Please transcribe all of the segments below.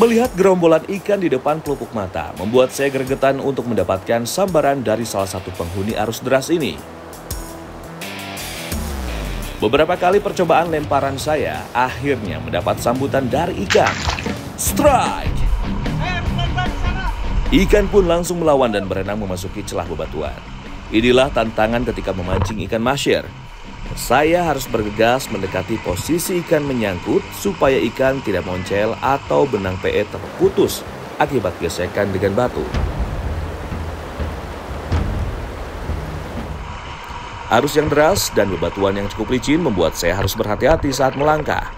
Melihat gerombolan ikan di depan pelupuk mata, membuat saya gregetan untuk mendapatkan sambaran dari salah satu penghuni arus deras ini. Beberapa kali percobaan lemparan saya akhirnya mendapat sambutan dari ikan. Strike! Ikan pun langsung melawan dan berenang memasuki celah bebatuan. Inilah tantangan ketika memancing ikan masyar. Saya harus bergegas mendekati posisi ikan menyangkut supaya ikan tidak moncel atau benang PE terputus akibat gesekan dengan batu. Arus yang deras dan bebatuan yang cukup licin membuat saya harus berhati-hati saat melangkah.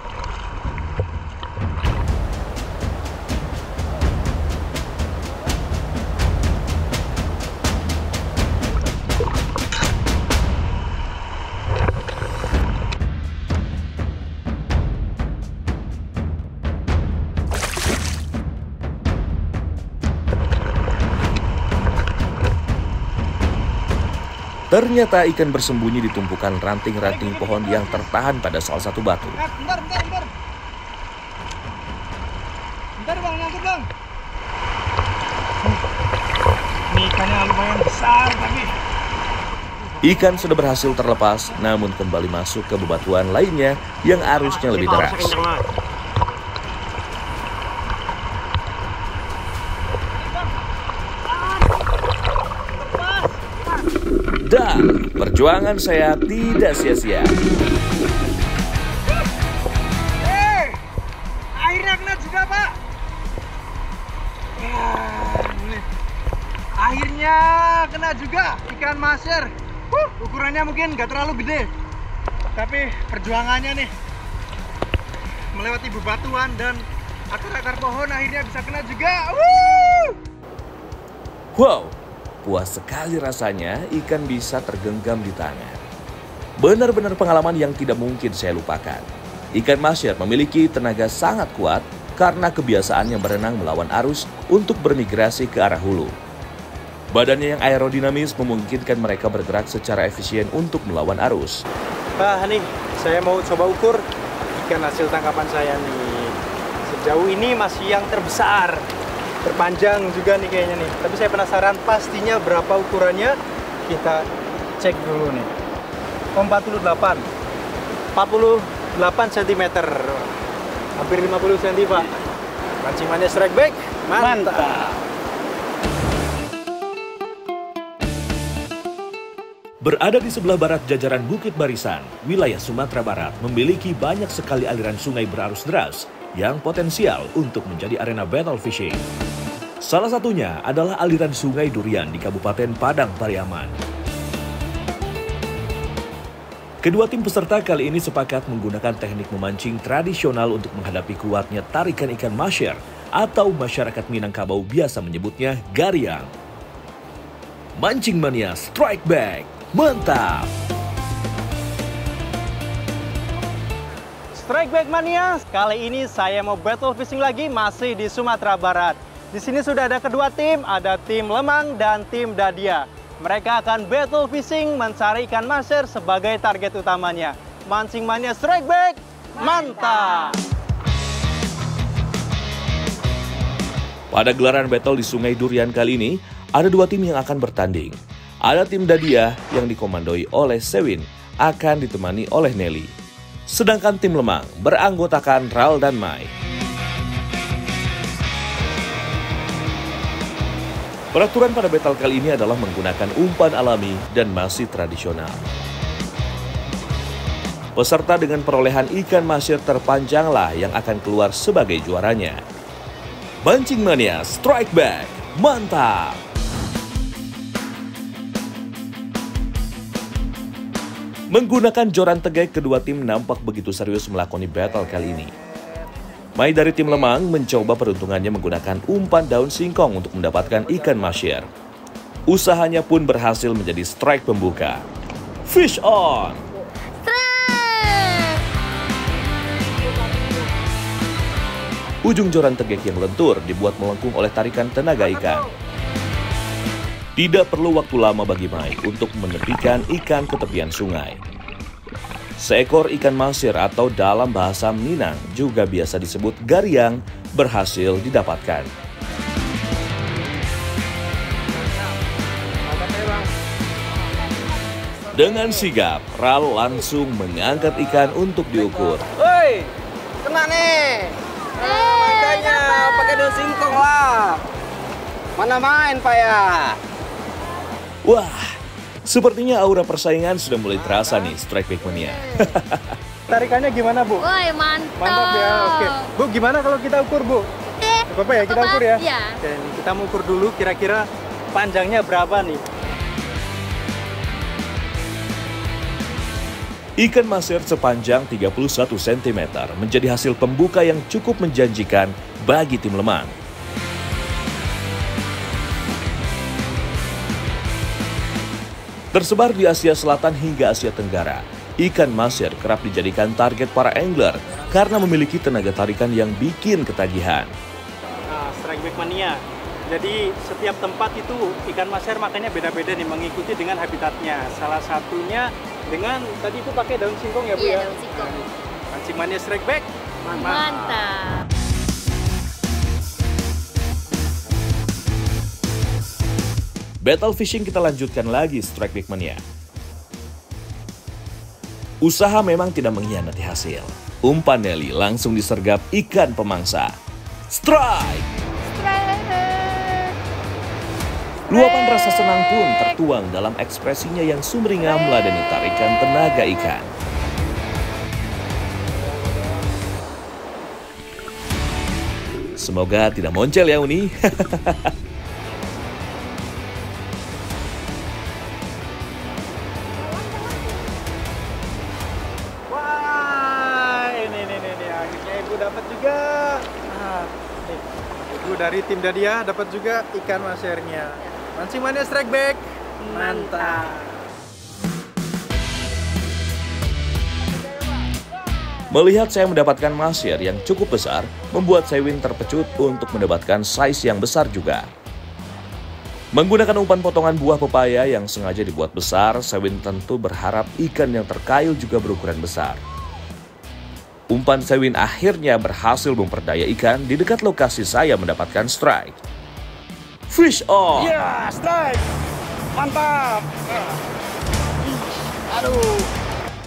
Ternyata ikan bersembunyi di tumpukan ranting-ranting pohon yang tertahan pada salah satu batu. Bentar bang, ngangkut bang. Ini ikannya lumayan besar tapi. Ikan sudah berhasil terlepas, namun kembali masuk ke bebatuan lainnya yang arusnya lebih deras. Dan perjuangan saya tidak sia-sia. Akhirnya kena juga pak. Akhirnya kena juga ikan masyar. Ukurannya mungkin nggak terlalu gede, tapi perjuangannya nih melewati bebatuan dan akar-akar pohon akhirnya bisa kena juga. Wow! Puas sekali rasanya ikan bisa tergenggam di tangan. Benar-benar pengalaman yang tidak mungkin saya lupakan. Ikan masyar memiliki tenaga sangat kuat karena kebiasaannya berenang melawan arus untuk bermigrasi ke arah hulu. Badannya yang aerodinamis memungkinkan mereka bergerak secara efisien untuk melawan arus. Nih, saya mau coba ukur ikan hasil tangkapan saya nih. Sejauh ini masih yang terbesar. Terpanjang juga nih kayaknya nih. Tapi saya penasaran pastinya berapa ukurannya. Kita cek dulu nih. 48 cm. Hampir 50 cm, Pak. Pancingannya strike back. Mantap. Berada di sebelah barat jajaran Bukit Barisan, wilayah Sumatera Barat memiliki banyak sekali aliran sungai berarus deras yang potensial untuk menjadi arena battle fishing. Salah satunya adalah aliran Sungai Durian di Kabupaten Padang Pariaman. Kedua tim peserta kali ini sepakat menggunakan teknik memancing tradisional untuk menghadapi kuatnya tarikan ikan masyar atau masyarakat Minangkabau biasa menyebutnya gariang. Mancing mania strike back, mantap! Strike back mania, kali ini saya mau battle fishing lagi masih di Sumatera Barat. Di sini sudah ada kedua tim, ada tim Lemang dan tim Dadia. Mereka akan battle fishing mencari ikan masyar sebagai target utamanya. Mancing mania strike back, mantap! Pada gelaran battle di Sungai Durian kali ini, ada dua tim yang akan bertanding. Ada tim Dadia yang dikomandoi oleh Sewin, akan ditemani oleh Nelly. Sedangkan tim Lemang beranggotakan Ral dan Mai. Peraturan pada battle kali ini adalah menggunakan umpan alami dan masih tradisional. Peserta dengan perolehan ikan masyar terpanjanglah yang akan keluar sebagai juaranya. Mancing mania strike back, mantap! Menggunakan joran tegek, kedua tim nampak begitu serius melakoni battle kali ini. Mai dari tim Lemang mencoba peruntungannya menggunakan umpan daun singkong untuk mendapatkan ikan masyar. Usahanya pun berhasil menjadi strike pembuka. Fish on! Ujung joran tegek yang lentur dibuat melengkung oleh tarikan tenaga ikan. Tidak perlu waktu lama bagi Mai untuk menepikan ikan ke tepian sungai. Seekor ikan masyar atau dalam bahasa Minang juga biasa disebut gariang berhasil didapatkan. Dengan sigap, Ral langsung mengangkat ikan untuk diukur. Woi, kena nih. Makanya pakai daun singkong lah. Mana main Pak ya? Wah, sepertinya aura persaingan sudah mulai terasa nih Strike Back Mania. Tarikannya gimana, Bu? Woi, mantap. Mantap ya, oke. Bu, gimana kalau kita ukur, Bu? Apa ya, kita ukur ya? Iya. Oke, nih, kita mau ukur dulu kira-kira panjangnya berapa nih. Ikan maser sepanjang 31 cm menjadi hasil pembuka yang cukup menjanjikan bagi tim Lemang. Tersebar di Asia Selatan hingga Asia Tenggara, ikan maser kerap dijadikan target para angler karena memiliki tenaga tarikan yang bikin ketagihan. Nah, Strike Back Mania. Jadi setiap tempat itu ikan maser makanya beda-beda nih mengikuti dengan habitatnya. Salah satunya dengan tadi itu pakai daun singkong ya, Bu Iya, ya? daun singkong. Mancing Mania Strike Back. Mantap. Battle fishing kita lanjutkan lagi Strike Back Mania. Usaha memang tidak mengkhianati hasil. Umpan Nelly langsung disergap ikan pemangsa. Strike! Luapan rasa senang pun tertuang dalam ekspresinya yang sumringah meladeni tarikan tenaga ikan. Semoga tidak moncel ya, Uni. Wah, ini akhirnya Ibu dapat juga. Nah, nih, Ibu dari tim Dadia dapat juga ikan masernya. Mancing Mania Strike Back. Mantap. Melihat saya mendapatkan maser yang cukup besar, membuat Sewin terpecut untuk mendapatkan size yang besar juga. Menggunakan umpan potongan buah pepaya yang sengaja dibuat besar, Sewin tentu berharap ikan yang terkayul juga berukuran besar. Umpan Sewin akhirnya berhasil memperdaya ikan di dekat lokasi saya mendapatkan strike. Fish on! Ya, strike. Mantap. Aduh.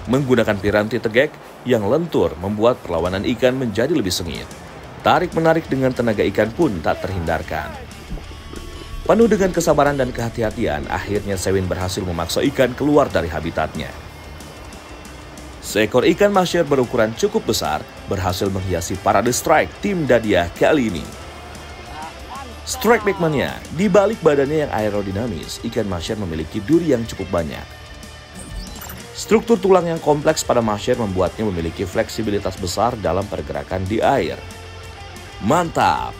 Menggunakan piranti tegek yang lentur membuat perlawanan ikan menjadi lebih sengit. Tarik-menarik dengan tenaga ikan pun tak terhindarkan. Penuh dengan kesabaran dan kehati-hatian, akhirnya Sewin berhasil memaksa ikan keluar dari habitatnya. Seekor ikan maser berukuran cukup besar berhasil menghiasi parade strike tim Dadia kali ini. Strike Back Mania, di balik badannya yang aerodinamis, ikan maser memiliki duri yang cukup banyak. Struktur tulang yang kompleks pada maser membuatnya memiliki fleksibilitas besar dalam pergerakan di air. Mantap!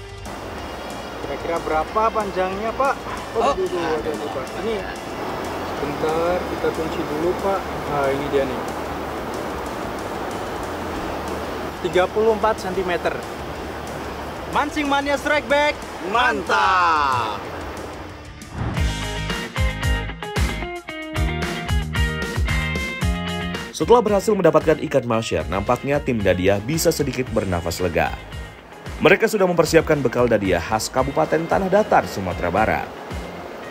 Kira-kira berapa panjangnya, Pak? Dulu, Pak. Ini sebentar kita kunci dulu, Pak. Nah, ini dia nih. 34 cm. Mancing Mania Strike Back. Mantap. Setelah berhasil mendapatkan ikan maser, nampaknya tim Dadia bisa sedikit bernafas lega. Mereka sudah mempersiapkan bekal Dadia khas Kabupaten Tanah Datar, Sumatera Barat.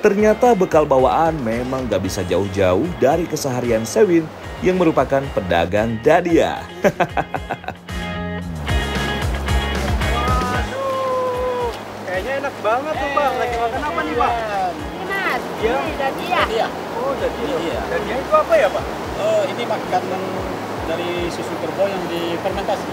Ternyata bekal bawaan memang gak bisa jauh-jauh dari keseharian Sewin yang merupakan pedagang Dadia. Waduh, kayaknya enak banget tuh, Pak. Lagi makan apa nih, Pak? Ini Mas, Iya. ini Dadia. Iya. Oh, Dadia. Iya. Dadia itu apa ya, Pak? Ini makanan dari susu kerbau yang difermentasi.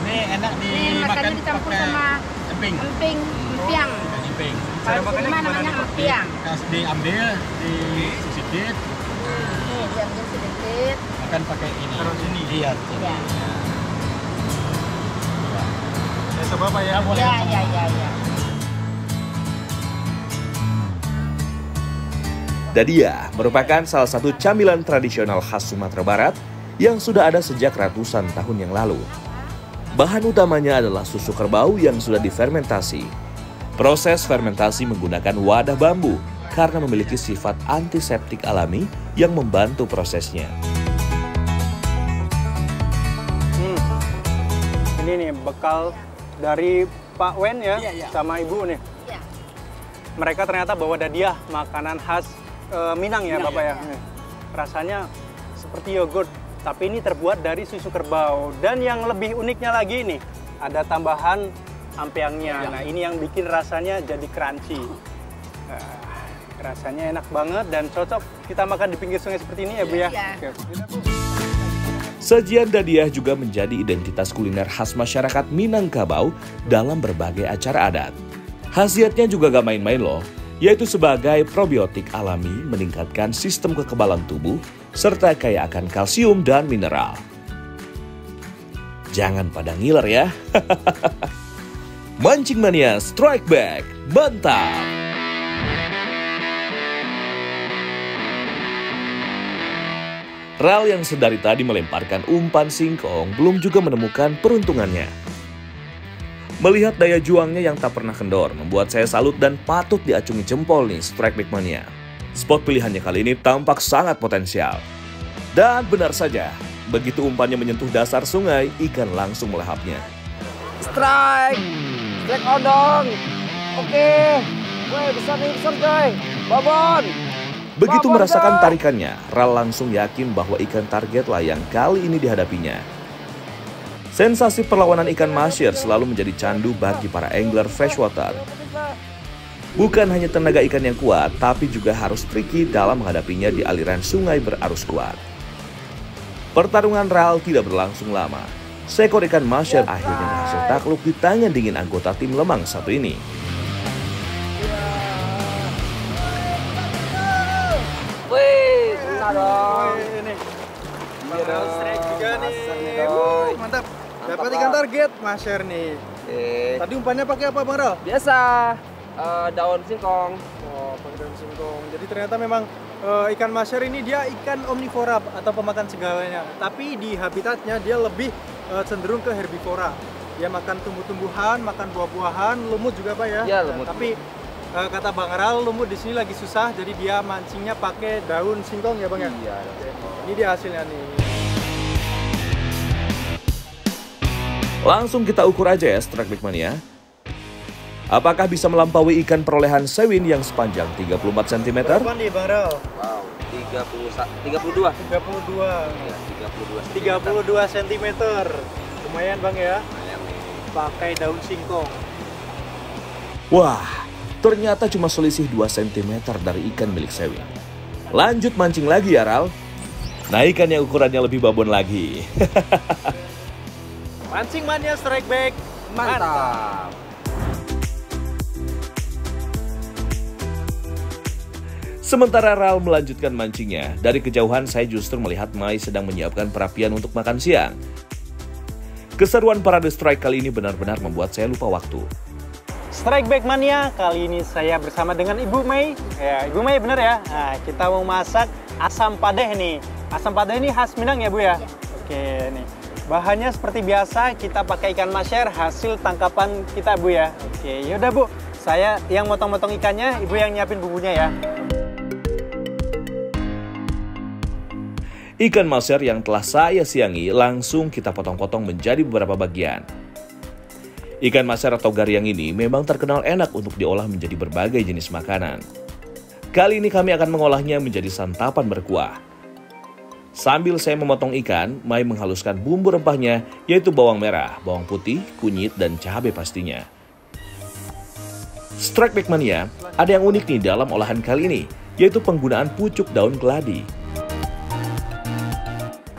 Ini enak Ini makannya dicampur sama emping. emping, empiang. Emping. Cara makannya Gimana gimana namanya nih, Pak? empiang? Kas diambil, disedikit, Ini diambil sedikit. makan pakai ini. Taruh sini? Iya. Ya. Saya coba, Pak ya. Boleh. Ya. Dadia merupakan salah satu camilan tradisional khas Sumatera Barat yang sudah ada sejak ratusan tahun yang lalu. Bahan utamanya adalah susu kerbau yang sudah difermentasi. Proses fermentasi menggunakan wadah bambu karena memiliki sifat antiseptik alami yang membantu prosesnya. Ini nih bekal dari Pak Wen ya, Iya. sama Ibu nih. Iya. Mereka ternyata bawa dadiah, makanan khas Minang ya, Minang, Bapak ya. Rasanya seperti yogurt, tapi ini terbuat dari susu kerbau. Dan yang lebih uniknya lagi nih, ada tambahan ampiangnya. Nah, ini yang bikin rasanya jadi crunchy. Rasanya enak banget dan cocok kita makan di pinggir sungai seperti ini ya, Bu ya. Iya. Oke. Sajian dadiah juga menjadi identitas kuliner khas masyarakat Minangkabau dalam berbagai acara adat. Khasiatnya juga gak main-main loh, yaitu sebagai probiotik alami meningkatkan sistem kekebalan tubuh, serta kaya akan kalsium dan mineral. Jangan pada ngiler ya. Mancing Mania Strike Back, mantap! Ral yang sedari tadi melemparkan umpan singkong belum juga menemukan peruntungannya. Melihat daya juangnya yang tak pernah kendor, membuat saya salut dan patut diacungi jempol nih Strike Back Mania. Spot pilihannya kali ini tampak sangat potensial. Dan benar saja, begitu umpannya menyentuh dasar sungai, ikan langsung melahapnya. Strike! Strike odong! Oke! Woi, besar nih, besar coy! Babon! Begitu Babon, merasakan coy! tarikannya, Ral langsung yakin bahwa ikan target lah yang kali ini dihadapinya. Sensasi perlawanan ikan masyir selalu menjadi candu bagi para angler freshwater. Bukan hanya tenaga ikan yang kuat, tapi juga harus tricky dalam menghadapinya di aliran sungai berarus kuat. Pertarungan Ral tidak berlangsung lama. Seekor ikan masyir akhirnya berhasil takluk di tangan dingin anggota tim lemang satu ini. Wih, kena dong! Ini. Iya dong, Strike juga nih. master nih, doi. Mantap. Mantap, Dapat Bang. ikan target, masyar nih. Oke. Tadi umpannya pakai apa, Bang Ral? Biasa, daun singkong. Oh, pakai daun singkong. Jadi ternyata memang ikan masyar ini dia ikan omnivora atau pemakan segalanya. Tapi di habitatnya dia lebih cenderung ke herbivora. Dia makan tumbuh-tumbuhan, makan buah-buahan, lumut juga Pak ya. Iya, lumut. Tapi kata Bang Ral, lumut di sini lagi susah, jadi dia mancingnya pakai daun singkong ya Bang ya. Iya. Ini dia hasilnya nih. Langsung kita ukur aja ya Strike Back Mania. Apakah bisa melampaui ikan perolehan Sewin yang sepanjang 34 cm? Berapa nih Bang Ral? Wow, 32. 32. Iya, 32. 32 cm. Lumayan Bang ya. Pakai daun singkong. Wah, ternyata cuma selisih 2 cm dari ikan milik Sewin. Lanjut mancing lagi ya Ral. Nah, ikan yang ukurannya lebih babon lagi. Mancing Mania Strike Back. Mantap. Sementara Ral melanjutkan mancingnya, dari kejauhan saya justru melihat Mai sedang menyiapkan perapian untuk makan siang. Keseruan parade strike kali ini benar-benar membuat saya lupa waktu. Strike Back Mania, kali ini saya bersama dengan Ibu Mei. Ya, Ibu Mei bener ya? Nah, kita mau masak asam padeh nih. Asam padeh ini khas Minang ya Bu ya? Iya. Oke nih. Bahannya seperti biasa, kita pakai ikan masyar hasil tangkapan kita Bu ya. Oke, yaudah Bu. Saya yang motong-motong ikannya, Ibu yang nyiapin bumbunya ya. Ikan masyar yang telah saya siangi langsung kita potong-potong menjadi beberapa bagian. Ikan masyar atau gariang ini memang terkenal enak untuk diolah menjadi berbagai jenis makanan. Kali ini kami akan mengolahnya menjadi santapan berkuah. Sambil saya memotong ikan, Mai menghaluskan bumbu rempahnya yaitu bawang merah, bawang putih, kunyit, dan cabai pastinya. Strike Back Mania, ada yang unik nih dalam olahan kali ini, yaitu penggunaan pucuk daun keladi.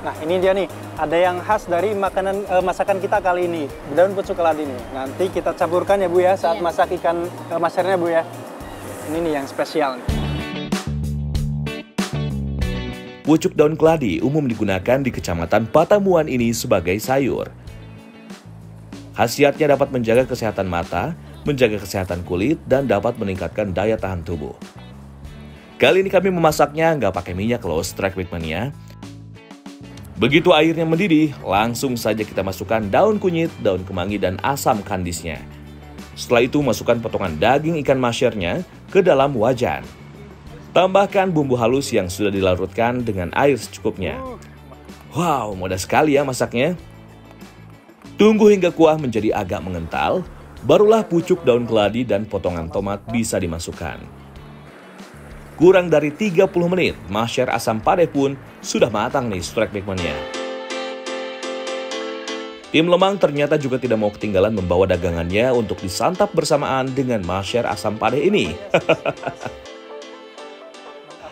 Nah ini dia nih, ada yang khas dari masakan kita kali ini, daun pucuk keladi nih. Nanti kita campurkan ya Bu ya saat Iya. masak ikan masyarnya Bu ya. Ini nih yang spesial nih. Pucuk daun keladi umum digunakan di Kecamatan Patamuan ini sebagai sayur. Khasiatnya dapat menjaga kesehatan mata, menjaga kesehatan kulit, dan dapat meningkatkan daya tahan tubuh. Kali ini kami memasaknya nggak pakai minyak loh, Strike Back Mania. Begitu airnya mendidih, langsung saja kita masukkan daun kunyit, daun kemangi, dan asam kandisnya. Setelah itu masukkan potongan daging ikan masyarnya ke dalam wajan. Tambahkan bumbu halus yang sudah dilarutkan dengan air secukupnya. Wow, mudah sekali ya masaknya. Tunggu hingga kuah menjadi agak mengental, barulah pucuk daun keladi dan potongan tomat bisa dimasukkan. Kurang dari 30 menit, masyar asam padeh pun sudah matang nih strike backman-nya. Tim Lemang ternyata juga tidak mau ketinggalan membawa dagangannya untuk disantap bersamaan dengan masyar asam padeh ini.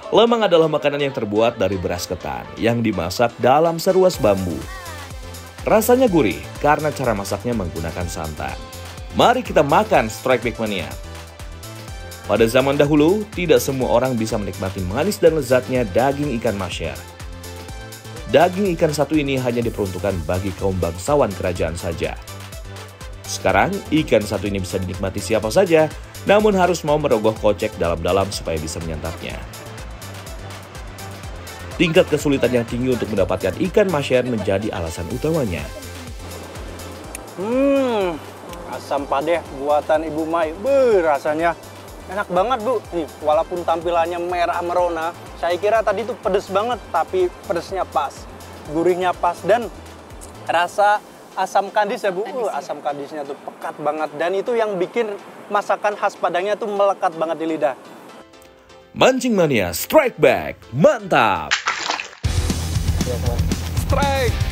Lemang adalah makanan yang terbuat dari beras ketan yang dimasak dalam seruas bambu. Rasanya gurih karena cara masaknya menggunakan santan. Mari kita makan strike backman-nya. Pada zaman dahulu, tidak semua orang bisa menikmati manis dan lezatnya daging ikan masyar. Daging ikan satu ini hanya diperuntukkan bagi kaum bangsawan kerajaan saja. Sekarang, ikan satu ini bisa dinikmati siapa saja, namun harus mau merogoh kocek dalam-dalam supaya bisa menyantapnya. Tingkat kesulitan yang tinggi untuk mendapatkan ikan masyar menjadi alasan utamanya. Asam padeh buatan Ibu Mai, rasanya enak banget Bu. Nih, walaupun tampilannya merah merona, saya kira tadi itu pedes banget, tapi pedesnya pas, gurihnya pas, dan rasa asam kadis ya Bu. Asam kadisnya tuh pekat banget, dan itu yang bikin masakan khas Padangnya tuh melekat banget di lidah. Mancing Mania Strike Back, mantap! Strike!